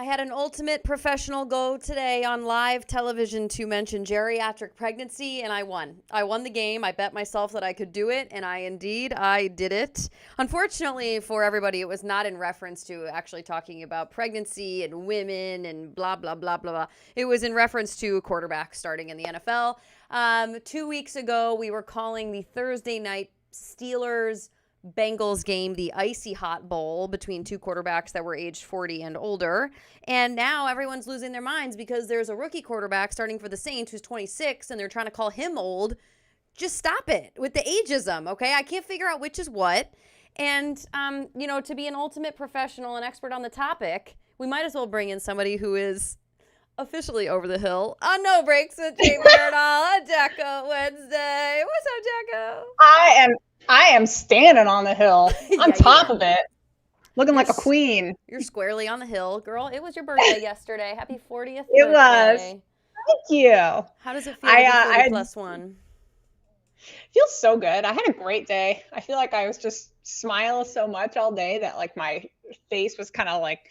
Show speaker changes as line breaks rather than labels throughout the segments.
I had an ultimate professional go today on live television to mention geriatric pregnancy, and I won. I won the game. I bet myself that I could do it, and I did it. Unfortunately for everybody, it was not in reference to actually talking about pregnancy and women and blah, blah, blah, blah, blah. It was in reference to a quarterback starting in the NFL. 2 weeks ago, we were calling the Thursday night Steelers-Bengals game the Icy Hot Bowl between two quarterbacks that were aged 40 and older. And now everyone's losing their minds because there's a rookie quarterback starting for the Saints who's 26 and they're trying to call him old. Just stop it with the ageism, okay? I can't figure out which is what. And, to be an ultimate professional and expert on the topic, we might as well bring in somebody who is officially over the hill on No Breaks with Jamie Erdahl on Jaco Wednesday. What's up, Jaco?
I am standing on the hill, on top of it, looking like a queen.
You're squarely on the hill, girl. It was your birthday yesterday. Happy 40th
It
birthday.
was. Thank you.
How does it feel to be 40 plus one?
Feels so good. I had a great day. I feel like I was just smiling so much all day that like my face was kind of like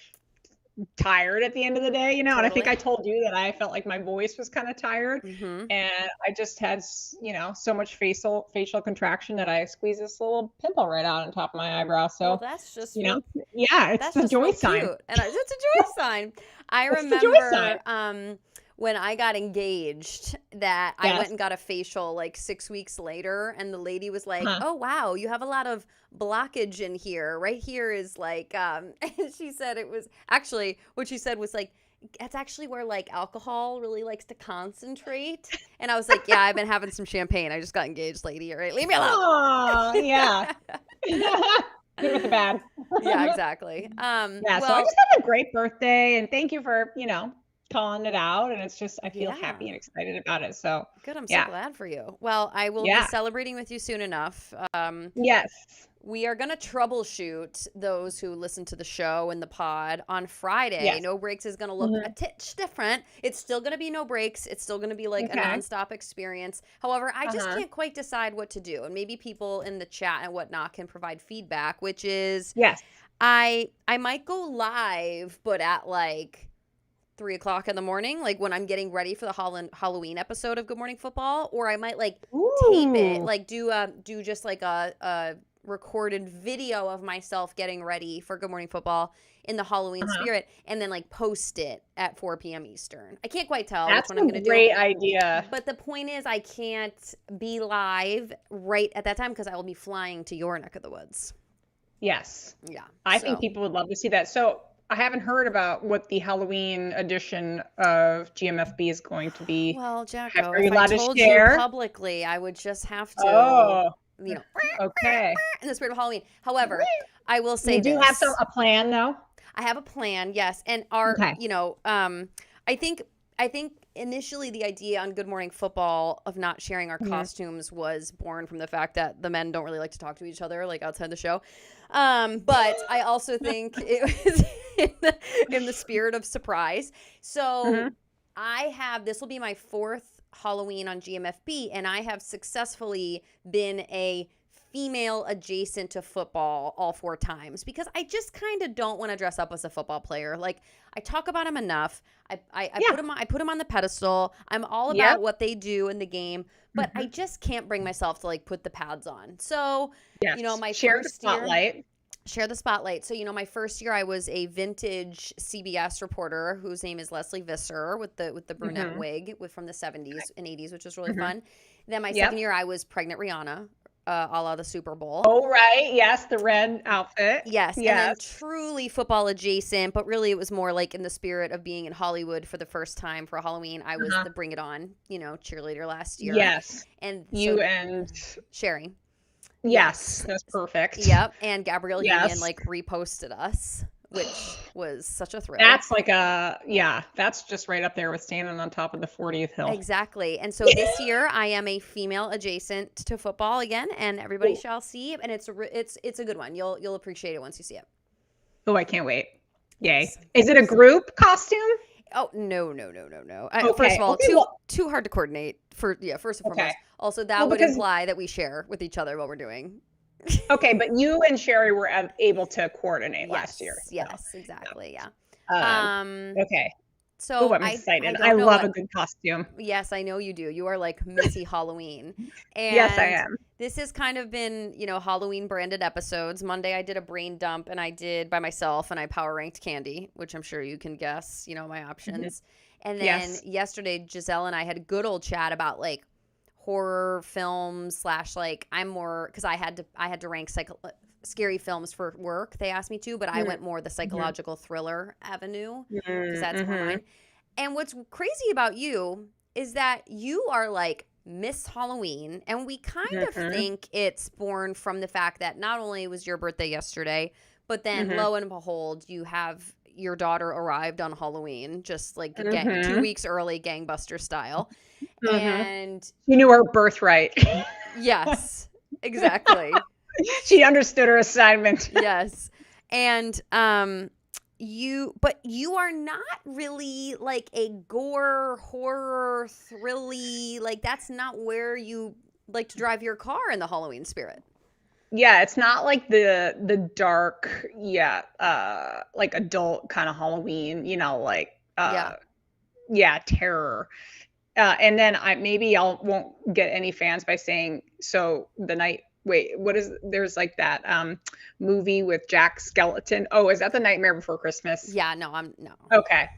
tired at the end of the day, Totally. And I think I told you that I felt like my voice was kind of tired, and I just had, so much facial contraction that I squeezed this little pimple right out on top of my eyebrow. So
that's just,
it's a joy sign.
And it's a joy sign. I remember when I got engaged that I went and got a facial like 6 weeks later, and the lady was like, oh, wow, you have a lot of blockage in here. Right here is like, and she said it was actually, what she said was like, that's actually where like alcohol really likes to concentrate. And I was like, yeah, I've been having some champagne. I just got engaged, lady. All right, leave me alone.
Oh, yeah. Good with the bad.
Yeah, exactly.
So I just had a great birthday, and thank you for, calling it out, and it's just I feel happy and excited about it. So
good. I'm so glad for you. Well, I will be celebrating with you soon enough.
Yes.
We are going to troubleshoot those who listen to the show and the pod on Friday. Yes. No Breaks is going to look a titch different. It's still going to be No Breaks. It's still going to be like a nonstop experience. However, I just can't quite decide what to do. And maybe people in the chat and whatnot can provide feedback, which is I might go live, but at like 3 o'clock in the morning, like when I'm getting ready for the Halloween episode of Good Morning Football, or I might like tape it, like do just like a recorded video of myself getting ready for Good Morning Football in the Halloween spirit, and then like post it at 4 p.m. Eastern. I can't quite tell which one I'm going to do.
That's a great idea.
But the point is I can't be live right at that time because I will be flying to your neck of the woods.
Yes.
Yeah.
I think people would love to see that. So I haven't heard about what the Halloween edition of GMFB is going to be.
Well, Jaco, if I told you publicly, I would just have to,
okay,
in the spirit of Halloween. However, I will say
you do have a plan, though.
I have a plan, yes, and I think initially the idea on Good Morning Football of not sharing our costumes was born from the fact that the men don't really like to talk to each other, like outside the show. But I also think it was in the spirit of surprise. So this will be my 4th Halloween on GMFB, and I have successfully been a female adjacent to football all 4 times because I just kind of don't want to dress up as a football player. Like, I talk about them enough. I put them on the pedestal. I'm all about what they do in the game, but I just can't bring myself to like put the pads on. So, my
share the spotlight.
Share the spotlight. So, my first year I was a vintage CBS reporter whose name is Leslie Visser with the brunette wig from the 70s and 80s, which was really fun. Then my second year I was pregnant Rihanna, a la the Super Bowl.
Oh, right. Yes, the red outfit.
Yes. And then truly football adjacent, but really it was more like in the spirit of being in Hollywood for the first time for Halloween. I was the Bring It On, cheerleader last year.
Yes.
And
you and
Sherry.
Yes, that's perfect.
Yep, and Gabrielle Union like reposted us, which was such a thrill.
That's like that's just right up there with standing on top of the 40th hill.
Exactly. And so this year I am a female adjacent to football again, and everybody shall see, and it's a good one. You'll appreciate it once you see it.
Oh, I can't wait. Yay. Is it a group costume?
Oh, no.
Okay.
First of all, too hard to coordinate. First and foremost. Also, that would imply that we share with each other what we're doing.
Okay, but you and Sherry were able to coordinate last year. So.
Yes, exactly. Yeah.
Okay. Oh,
So
I'm
I
excited. I
don't know
love
what.
a good costume.
Yes, I know you do. You are like Missy Halloween.
Yes, I
And
am.
this has kind of been, Halloween branded episodes. Monday I did a brain dump and I did by myself and I power ranked candy, which I'm sure you can guess, my options. And then
Yes.
yesterday Giselle and I had a good old chat about like horror films / like I'm more because I had to rank scary films for work. They asked me to, but I went more the psychological thriller avenue because that's more mine. And what's crazy about you is that you are like Miss Halloween, and we kind of think it's born from the fact that not only was your birthday yesterday, but then lo and behold, you have your daughter arrived on Halloween, just like 2 weeks early, gangbuster style. And
she knew her birthright.
yes, exactly.
She understood her assignment.
Yes. And you are not really like a gore horror thrilly, like that's not where you like to drive your car in the Halloween spirit.
Yeah, it's not like the dark, like adult kind of Halloween, like terror. And then I won't get any fans by saying so the night there's like that movie with Jack Skeleton. Oh, is that The Nightmare Before Christmas?
Yeah, no.
Okay.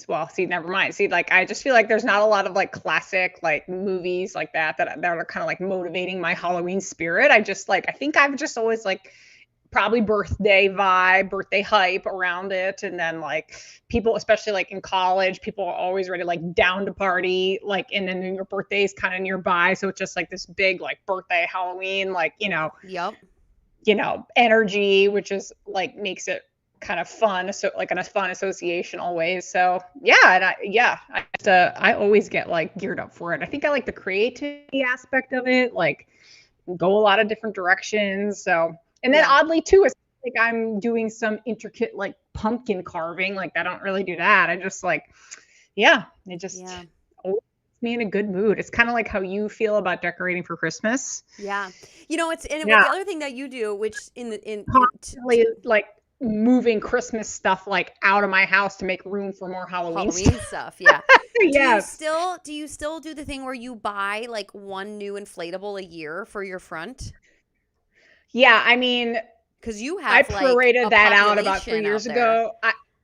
Well, see, never mind. See, like I just feel like there's not a lot of like classic like movies like that are kind of like motivating my Halloween spirit. I think I've just always like probably birthday vibe, birthday hype around it. And then like people, especially like in college, people are always ready like down to party, like, and then your birthday is kind of nearby. So it's just like this big like birthday Halloween, like,
Yep.
Energy, which is like makes it kind of fun. So like a fun association always. So yeah. I always get like geared up for it. I think I like the creativity aspect of it, like go a lot of different directions. So, and then oddly too, it's like I'm doing some intricate like pumpkin carving. Like I don't really do that. I just like, it just always puts me in a good mood. It's kind of like how you feel about decorating for Christmas.
Yeah. The other thing that you do, which
constantly like moving Christmas stuff like out of my house to make room for more Halloween
stuff. Yeah.
Yes.
Do you still do the thing where you buy like one new inflatable a year for your front?
Yeah, I mean,
because you have
I prorated that out about 3 years ago.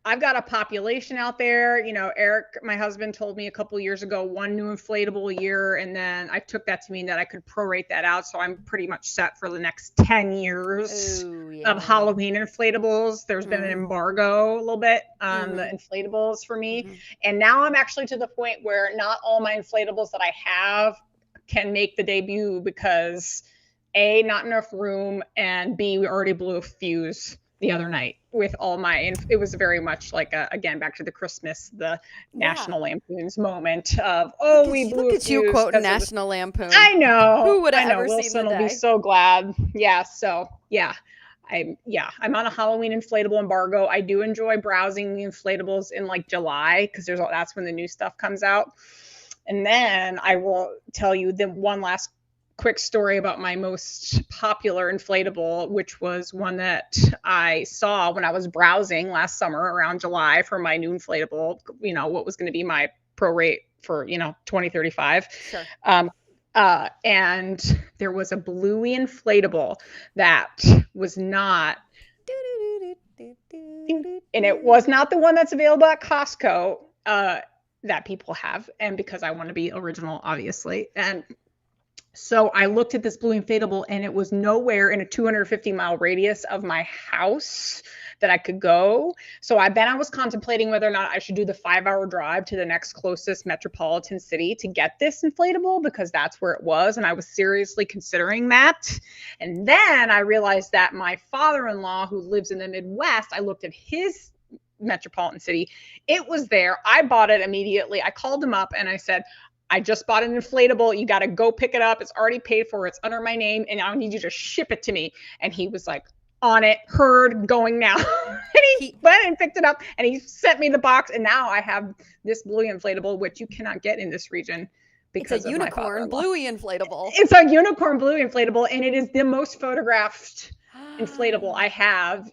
I've got a population out there. Eric, my husband, told me a couple years ago, one new inflatable a year. And then I took that to mean that I could prorate that out. So I'm pretty much set for the next 10 years of Halloween inflatables. There's been an embargo a little bit on the inflatables for me. And now I'm actually to the point where not all my inflatables that I have can make the debut because A, not enough room, and B, we already blew a fuse the other night with all my, it was very much like again, back to the Christmas, the National Lampoon's moment of, we blew
look
a
at
fuse.
You quoting National Lampoon.
I know.
Who would have ever
Wilson
seen the day?
will be so glad. Yeah. So I'm on a Halloween inflatable embargo. I do enjoy browsing the inflatables in like July because that's when the new stuff comes out. And then I will tell you the one last quick story about my most popular inflatable, which was one that I saw when I was browsing last summer around July for my new inflatable, what was going to be my prorate for, 2035.
Sure.
And there was a bluey inflatable that was not, and it was not the one that's available at Costco that people have. And because I want to be original, obviously. And so I looked at this blue inflatable and it was nowhere in a 250-mile radius of my house that I could go. So I was contemplating whether or not I should do the 5-hour drive to the next closest metropolitan city to get this inflatable because that's where it was. And I was seriously considering that. And then I realized that my father-in-law, who lives in the Midwest, I looked at his metropolitan city. It was there. I bought it immediately. I called him up and I said, I just bought an inflatable. You got to go pick it up. It's already paid for. It's under my name. And I need you to ship it to me. And he was like, on it, going now. And he went and picked it up and he sent me the box. And now I have this blue inflatable, which you cannot get in this region, because
it's a unicorn bluey inflatable.
It's a unicorn bluey inflatable, and it is the most photographed inflatable I have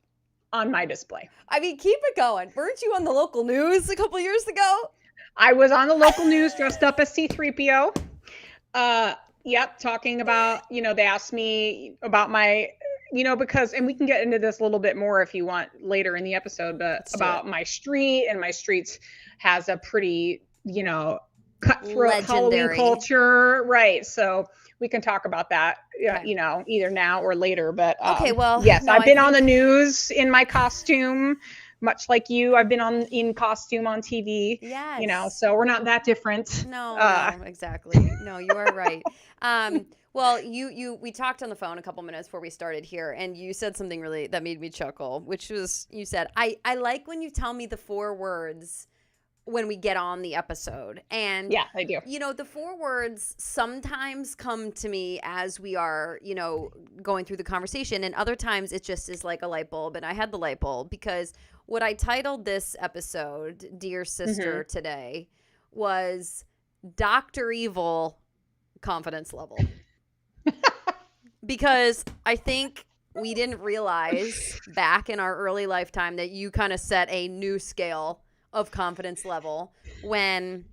on my display.
I mean, keep it going. Weren't you on the local news a couple years ago?
I was on the local news dressed up as C-3PO. Yep, talking about, they asked me about my, because, and we can get into this a little bit more if you want later in the episode, but about my street, and my streets has a pretty, cutthroat Halloween culture. Right. So we can talk about that, either now or later. But
okay, well,
yes, I've been on the news in my costume, much like you. I've been in costume on TV.
Yes.
So we're not that different.
No, exactly. No, you are right. Well, we talked on the phone a couple minutes before we started here, and you said something really that made me chuckle, which was, you said, I like when you tell me the 4 words when we get on the episode. And
yeah, I do.
The 4 words sometimes come to me as we are, going through the conversation, and other times it just is like a light bulb. And I had the light bulb because what I titled this episode, Dear Sister, today, was Dr. Evil confidence level. Because I think we didn't realize back in our early lifetime that you kind of set a new scale of confidence level when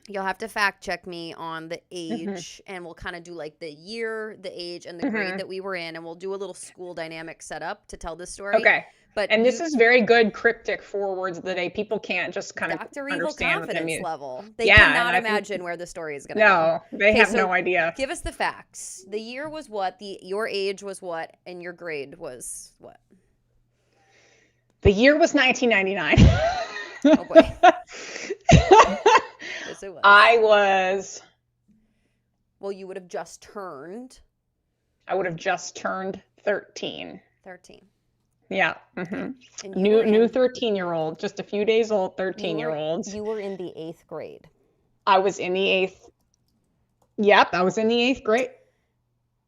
you'll have to fact check me on the age, and we'll kind of do like the year, the age, and the grade that we were in, and we'll do a little school dynamic setup to tell this story.
Okay. And this is very good cryptic 4 words of the day. People can't just kind of
Dr. Evil
understand
confidence level. They cannot imagine where the story is going to go.
No, they have no idea.
Give us the facts. The year was what? Your age was what? And your grade was what?
The year was 1999.
Oh boy. Yes, it was.
I was.
Well, you would have just turned.
I would have just turned 13.
13.
Yeah. New 13-year-old, just a few days old 13-year-olds.
You were in the 8th grade.
I was in the 8th. Yep, I was in the 8th grade.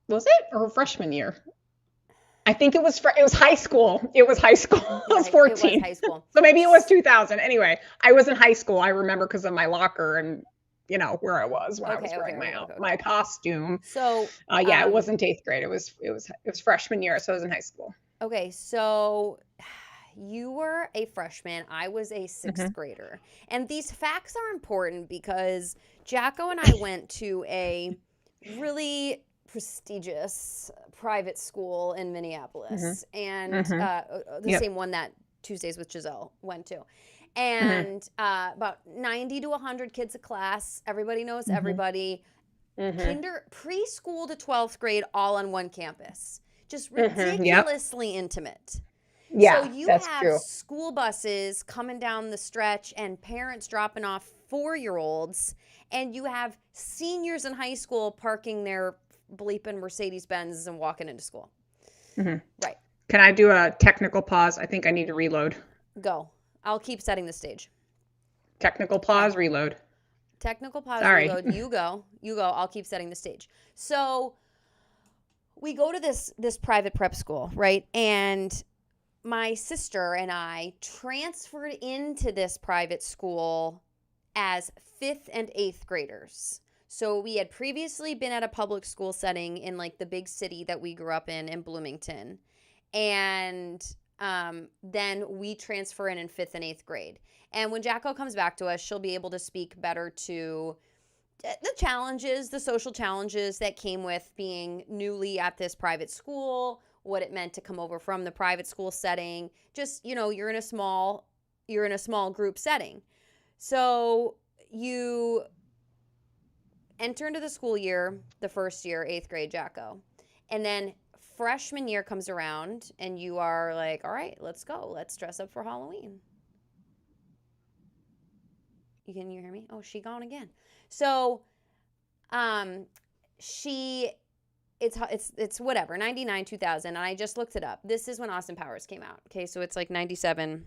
Was it? Or freshman year? I think it was high school. It was high school. I was 14. It was high school. So maybe it was 2000. Anyway, I was in high school. I remember because of my locker and where I was when I was wearing my costume.
So
it wasn't 8th grade. It was freshman year, so I was in high school.
Okay, so you were a freshman. I was a 6th grader. And these facts are important because Jaco and I went to a really prestigious private school in Minneapolis, and the same one that Tuesdays with Giselle went to. And about 90 to 100 kids a class. Everybody knows everybody. Preschool to 12th grade, all on one campus. Just ridiculously intimate.
Yeah,
so you have school buses coming down the stretch and parents dropping off 4-year-olds, and you have seniors in high school parking their bleeping Mercedes-Benz and walking into school. Right.
Can I do a technical pause? I think I need to reload.
Go. I'll keep setting the stage.
Technical pause, reload.
Technical pause, reload. You go. I'll keep setting the stage. So we go to this private prep school, right? And my sister and I transferred into this private school as 5th and 8th graders. So we had previously been at a public school setting in like the big city that we grew up in Bloomington. And then we transfer in 5th and 8th grade. And when Jaco comes back to us, she'll be able to speak better to the challenges, the social challenges that came with being newly at this private school, what it meant to come over from the private school setting. Just, you're in a small group setting. So you enter into the school year, the first year, 8th grade, Jaco. And then freshman year comes around and you are like, all right, let's go. Let's dress up for Halloween. Can you hear me? Oh, she gone again. So, it's whatever, 99, 2000. And I just looked it up. This is when Austin Powers came out. Okay. So it's like 97.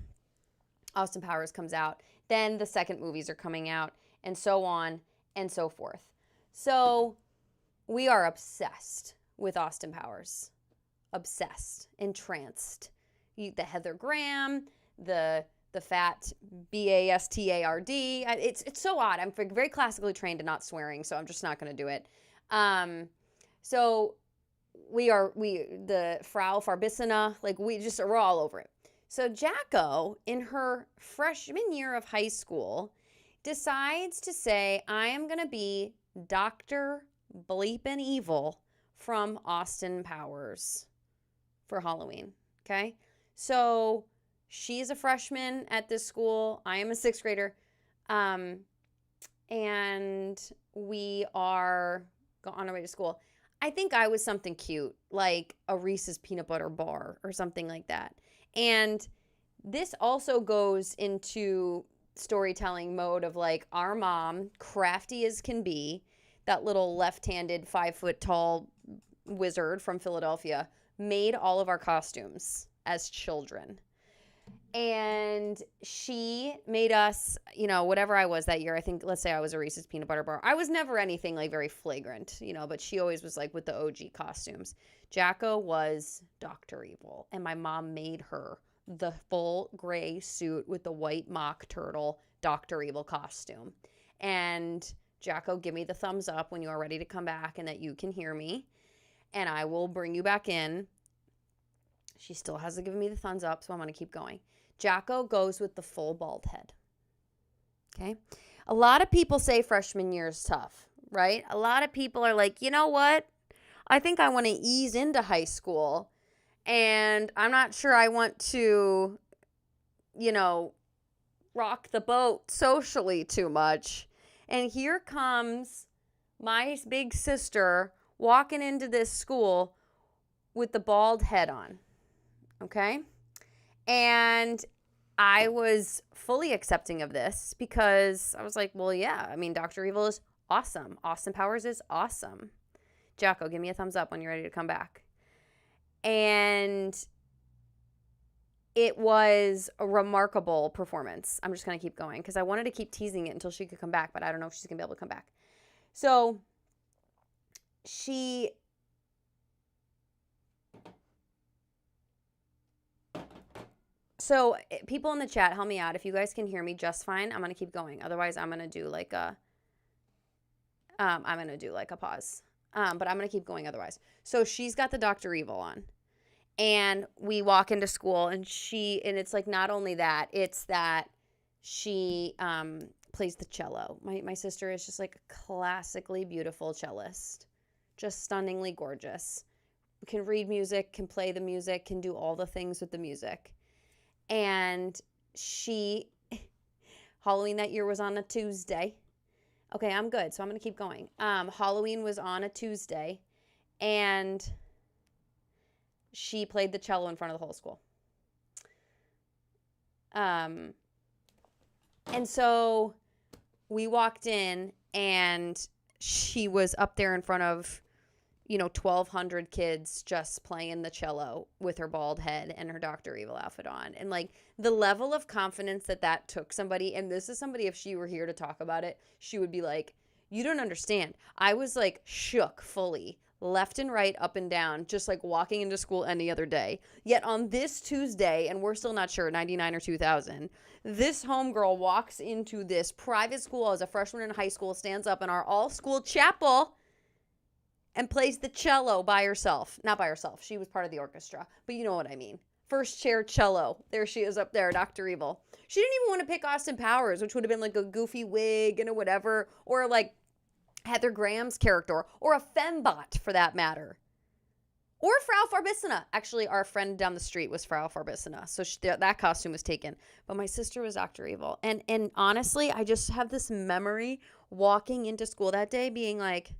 Austin Powers comes out. Then the second movies are coming out and so on and so forth. So we are obsessed with Austin Powers. Obsessed, entranced. The Heather Graham, the the fat, bastard. It's so odd. I'm very classically trained to not swearing, so I'm just not going to do it. So the Frau Farbissina, like we're all over it. So Jaco, in her freshman year of high school, decides to say, I am going to be Dr. Bleepin' Evil from Austin Powers for Halloween. Okay? So she's a freshman at this school. I am a sixth grader. And we are on our way to school. I think I was something cute, like a Reese's peanut butter bar or something like that. And this also goes into storytelling mode of like our mom, crafty as can be, that little left-handed 5-foot-tall wizard from Philadelphia, made all of our costumes as children. And she made us, whatever I was that year. I think, let's say I was a Reese's peanut butter bar. I was never anything like very flagrant, but she always was like with the OG costumes. Jaco was Dr. Evil, and my mom made her the full gray suit with the white mock turtle Dr. Evil costume. And Jaco, give me the thumbs up when you are ready to come back and that you can hear me, and I will bring you back in. She still hasn't given me the thumbs up, so I'm going to keep going. Jaco goes with the full bald head. Okay? A lot of people say freshman year is tough, right? A lot of people are like, you know what? I think I want to ease into high school, and I'm not sure I want to, rock the boat socially too much. And here comes my big sister walking into this school with the bald head on. Okay? And I was fully accepting of this because I was like, well, yeah, Dr. Evil is awesome. Austin Powers is awesome. Jaco, give me a thumbs up when you're ready to come back. And it was a remarkable performance. I'm just going to keep going because I wanted to keep teasing it until she could come back, but I don't know if she's going to be able to come back. So people in the chat, help me out. If you guys can hear me just fine, I'm going to keep going. Otherwise, I'm going to do like a pause. But I'm going to keep going otherwise. So she's got the Dr. Evil on. And we walk into school and it's like not only that, it's that she plays the cello. My sister is just like a classically beautiful cellist. Just stunningly gorgeous. Can read music, can play the music, can do all the things with the music. And Halloween that year was on a Tuesday. Okay, I'm good, so I'm going to keep going. Halloween was on a Tuesday, and she played the cello in front of the whole school. And so we walked in, and she was up there in front of 1,200 kids just playing the cello with her bald head and her Dr. Evil outfit on. And like the level of confidence that took somebody, and this is somebody, if she were here to talk about it, she would be like, you don't understand. I was like shook fully, left and right, up and down, just like walking into school any other day. Yet on this Tuesday, and we're still not sure, 99 or 2000, this homegirl walks into this private school as a freshman in high school, stands up in our all-school chapel, and plays the cello by herself. Not by herself. She was part of the orchestra. But you know what I mean. First chair cello. There she is up there, Dr. Evil. She didn't even want to pick Austin Powers, which would have been like a goofy wig and a whatever. Or like Heather Graham's character. Or a fembot, for that matter. Or Frau Farbissina. Actually, our friend down the street was Frau Farbissina. So that costume was taken. But my sister was Dr. Evil. And honestly, I just have this memory walking into school that day being like,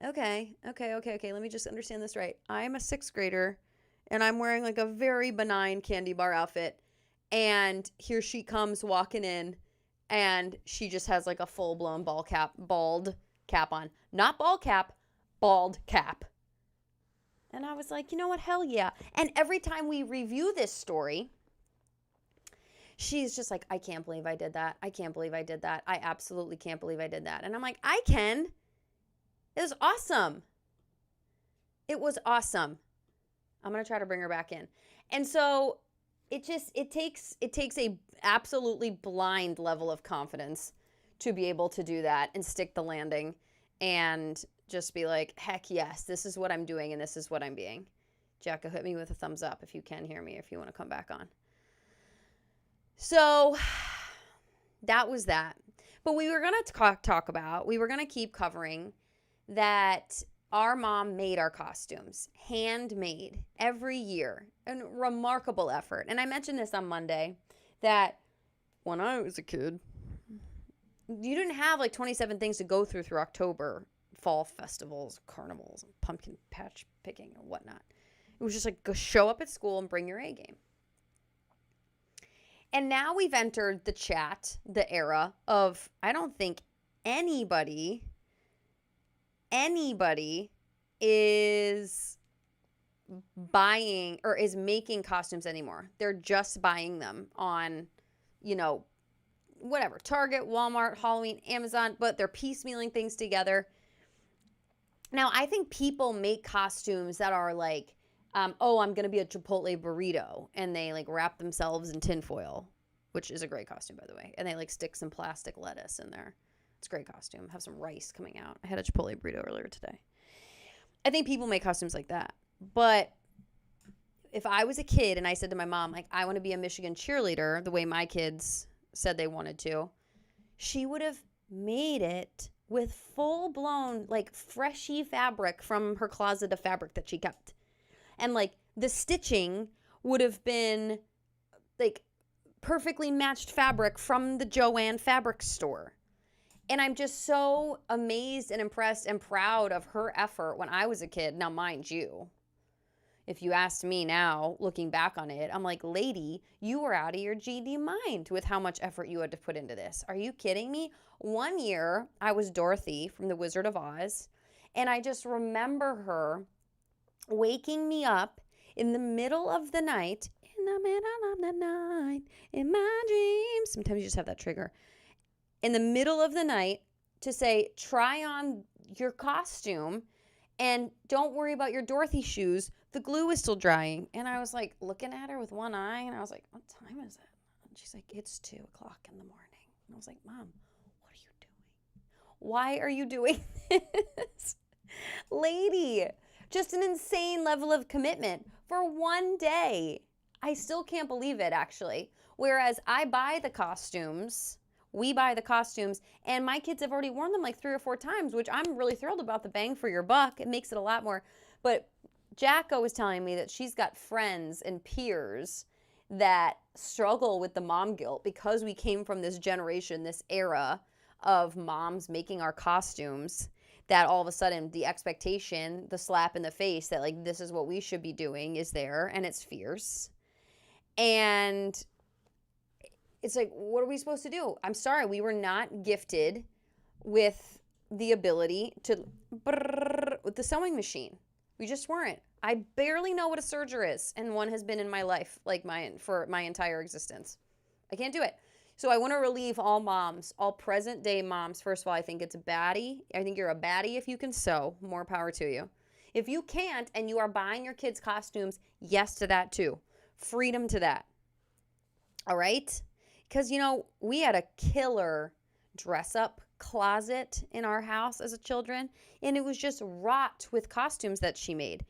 Okay. Let me just understand this right. I'm a sixth grader, and I'm wearing like a very benign candy bar outfit. And here she comes walking in, and she just has like a full-blown bald cap on. Not bald cap, bald cap. And I was like, you know what? Hell yeah. And every time we review this story, she's just like, I can't believe I did that. I can't believe I did that. I absolutely can't believe I did that. And I'm like, I can. It was awesome. It was awesome. I'm going to try to bring her back in. And so it takes a absolutely blind level of confidence to be able to do that and stick the landing and just be like, heck yes, this is what I'm doing and this is what I'm being. Jaco, hit me with a thumbs up if you can hear me, if you want to come back on. So that was that. But we were going to talk about, we were going to keep covering that our mom made our costumes, handmade every year, a remarkable effort. And I mentioned this on Monday that when I was a kid, you didn't have like 27 things to go through October, fall festivals, carnivals, pumpkin patch picking and whatnot. It was just like go show up at school and bring your A game. And now we've entered the chat, the era of, I don't think anybody is buying or is making costumes anymore. They're just buying them on, whatever, Target, Walmart, Halloween, Amazon, but they're piecemealing things together. Now, I think people make costumes that are like, I'm going to be a Chipotle burrito, and they like wrap themselves in tinfoil, which is a great costume, by the way, and they like stick some plastic lettuce in there. It's a great costume. Have some rice coming out. I had a Chipotle burrito earlier today. I think people make costumes like that. But if I was a kid and I said to my mom, like, I want to be a Michigan cheerleader the way my kids said they wanted to, she would have made it with full-blown, like, freshy fabric from her closet of fabric that she kept. And, like, the stitching would have been, like, perfectly matched fabric from the Joann fabric store. And I'm just so amazed and impressed and proud of her effort when I was a kid. Now, mind you, if you asked me now, looking back on it, I'm like, lady, you were out of your GD mind with how much effort you had to put into this. Are you kidding me? One year, I was Dorothy from The Wizard of Oz, and I just remember her waking me up in the middle of the night, in my dreams. Sometimes you just have that trigger. In the middle of the night to say, try on your costume and don't worry about your Dorothy shoes. The glue is still drying. And I was like looking at her with one eye and I was like, what time is it? And she's like, it's 2:00 in the morning. And I was like, Mom, what are you doing? Why are you doing this? Lady, just an insane level of commitment for one day. I still can't believe it, actually. Whereas I buy the costumes, we buy the costumes, and my kids have already worn them like 3 or 4 times, which I'm really thrilled about the bang for your buck. It makes it a lot more. But Jaco was telling me that she's got friends and peers that struggle with the mom guilt because we came from this generation, this era of moms making our costumes, that all of a sudden the expectation, the slap in the face that like this is what we should be doing is there, and it's fierce. And it's like, what are we supposed to do? I'm sorry, we were not gifted with the ability to with the sewing machine. We just weren't. I barely know what a serger is, and one has been in my life like for my entire existence. I can't do it. So I want to relieve all moms, all present day moms. First of all, I think it's a baddie. I think you're a baddie if you can sew. More power to you. If you can't and you are buying your kids costumes, yes to that too. Freedom to that. All right? Because, we had a killer dress-up closet in our house as a children, and it was just wrought with costumes that she made.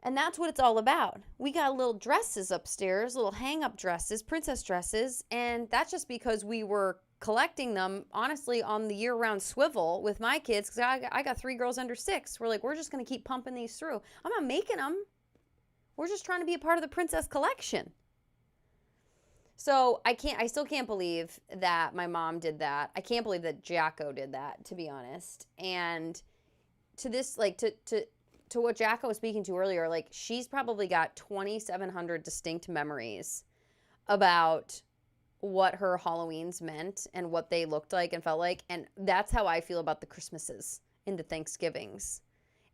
And that's what it's all about. We got little dresses upstairs, little hang-up dresses, princess dresses, and that's just because we were collecting them, honestly, on the year-round swivel with my kids, because I got 3 girls under 6. We're like, we're just going to keep pumping these through. I'm not making them. We're just trying to be a part of the princess collection. So I still can't believe that my mom did that. I can't believe that Jaco did that, to be honest. And to this, like, to what Jaco was speaking to earlier, like, she's probably got 2,700 distinct memories about what her Halloweens meant and what they looked like and felt like. And that's how I feel about the Christmases and the Thanksgivings.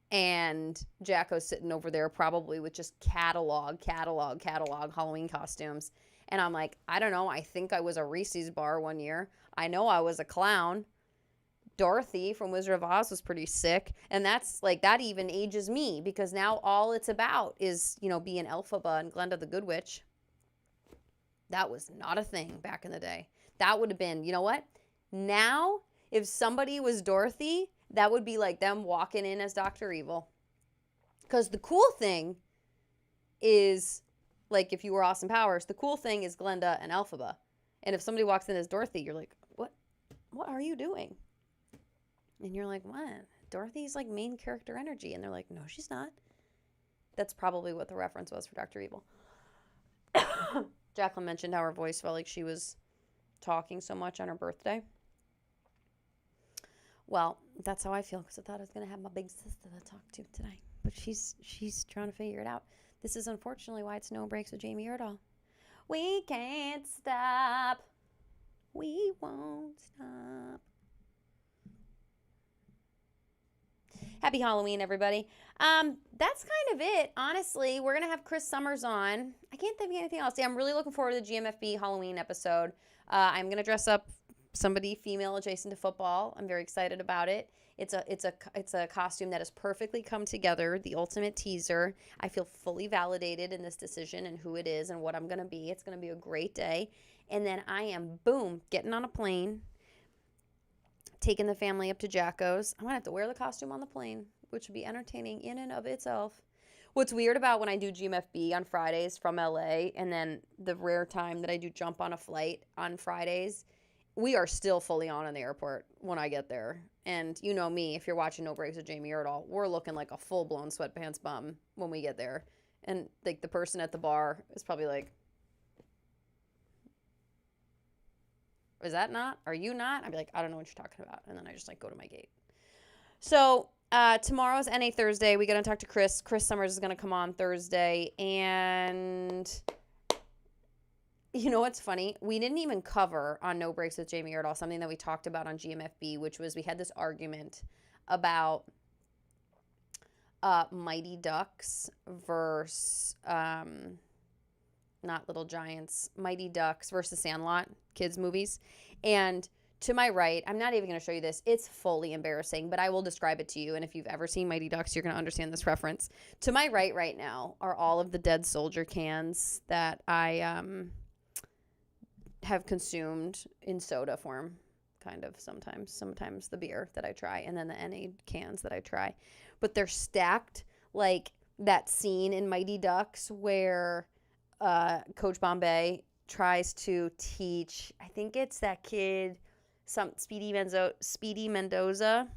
And Jaco's sitting over there probably with just catalog Halloween costumes. And I'm like, I don't know. I think I was a Reese's bar one year. I know I was a clown. Dorothy from Wizard of Oz was pretty sick. And that's like, that even ages me because now all it's about is, being Elphaba and Glenda the Good Witch. That was not a thing back in the day. That would have been, you know what? Now, if somebody was Dorothy, that would be like them walking in as Dr. Evil. Because the cool thing is, like, if you were Austin Powers, the cool thing is Glenda and Elphaba. And if somebody walks in as Dorothy, you're like, what are you doing? And you're like, what? Dorothy's like main character energy. And they're like, no, she's not. That's probably what the reference was for Dr. Evil. Jacqueline mentioned how her voice felt like she was talking so much on her birthday. Well, that's how I feel because I thought I was going to have my big sister to talk to today. But she's trying to figure it out. This is unfortunately why it's No Breaks with Jamie Erdahl. We can't stop. We won't stop. Happy Halloween, everybody. That's kind of it. Honestly, we're going to have Chris Summers on. I can't think of anything else. Yeah, I'm really looking forward to the GMFB Halloween episode. I'm going to dress up somebody female adjacent to football. I'm very excited about it. It's a costume that has perfectly come together, the ultimate teaser. I feel fully validated in this decision and who it is and what I'm going to be. It's going to be a great day. And then I am, boom, getting on a plane, taking the family up to Jaco's. I'm going to have to wear the costume on the plane, which would be entertaining in and of itself. What's weird about when I do GMFB on Fridays from LA and then the rare time that I do jump on a flight on Fridays, we are still fully on in the airport when I get there. And you know me, if you're watching No Breaks with Jamie Erdahl, we're looking like a full-blown sweatpants bum when we get there. And like the person at the bar is probably like, is that not? Are you not? I'd be like, I don't know what you're talking about. And then I just like go to my gate. So tomorrow's NA Thursday. We're going to talk to Chris. Chris Summers is going to come on Thursday. And you know what's funny? We didn't even cover on No Breaks with Jamie Erdahl something that we talked about on GMFB, which was we had this argument about Mighty Ducks versus not Little Giants, Mighty Ducks versus Sandlot, kids movies. And to my right, I'm not even going to show you this. It's fully embarrassing, but I will describe it to you. And if you've ever seen Mighty Ducks, you're going to understand this reference. To my right now are all of the dead soldier cans that I have consumed in soda form, kind of sometimes the beer that I try, and then the NA cans that I try. But they're stacked like that scene in Mighty Ducks where Coach Bombay tries to teach, I think it's that kid, Speedy Mendoza.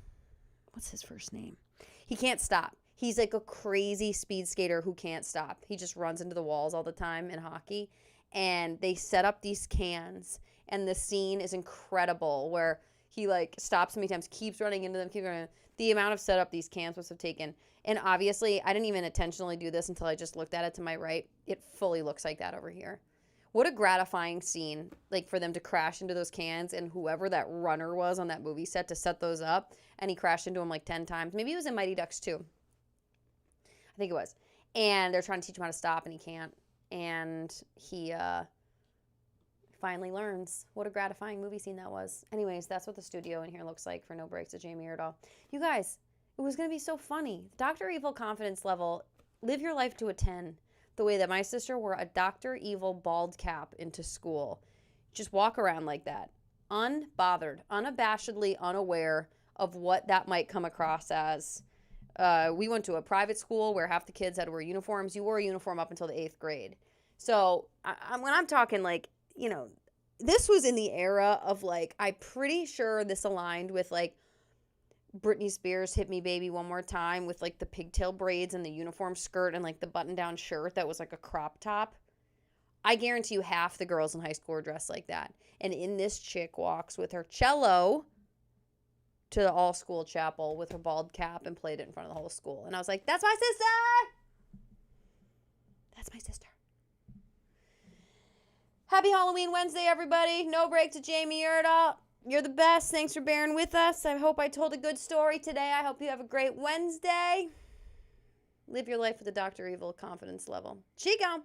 What's his first name? He can't stop. He's like a crazy speed skater who can't stop. He just runs into the walls all the time in hockey. And they set up these cans, and the scene is incredible where he like stops many times, keeps running into them, keeps running. The amount of setup these cans must have taken. And obviously, I didn't even intentionally do this until I just looked at it to my right. It fully looks like that over here. What a gratifying scene, like for them to crash into those cans and whoever that runner was on that movie set to set those up. And he crashed into them like 10 times. Maybe it was in Mighty Ducks 2. I think it was. And they're trying to teach him how to stop and he can't. And he finally learns. What a gratifying movie scene that was. Anyways, that's what the studio in here looks like for No Breaks with Jamie Erdahl. You guys, it was going to be so funny. Dr. Evil confidence level, live your life to a 10. The way that my sister wore a Dr. Evil bald cap into school. Just walk around like that. Unbothered, unabashedly unaware of what that might come across as. We went to a private school where half the kids had to wear uniforms. You wore a uniform up until the 8th grade. So when I'm talking like, you know, this was in the era of like, I'm pretty sure this aligned with like Britney Spears' Hit Me Baby One More Time with like the pigtail braids and the uniform skirt and like the button down shirt that was like a crop top. I guarantee you half the girls in high school were dressed like that. And in this chick walks with her cello to the all-school chapel with her bald cap and played it in front of the whole school. And I was like, that's my sister! That's my sister. Happy Halloween Wednesday, everybody. No Break to Jamie Erdahl. You're the best. Thanks for bearing with us. I hope I told a good story today. I hope you have a great Wednesday. Live your life with a Dr. Evil confidence level. Chico.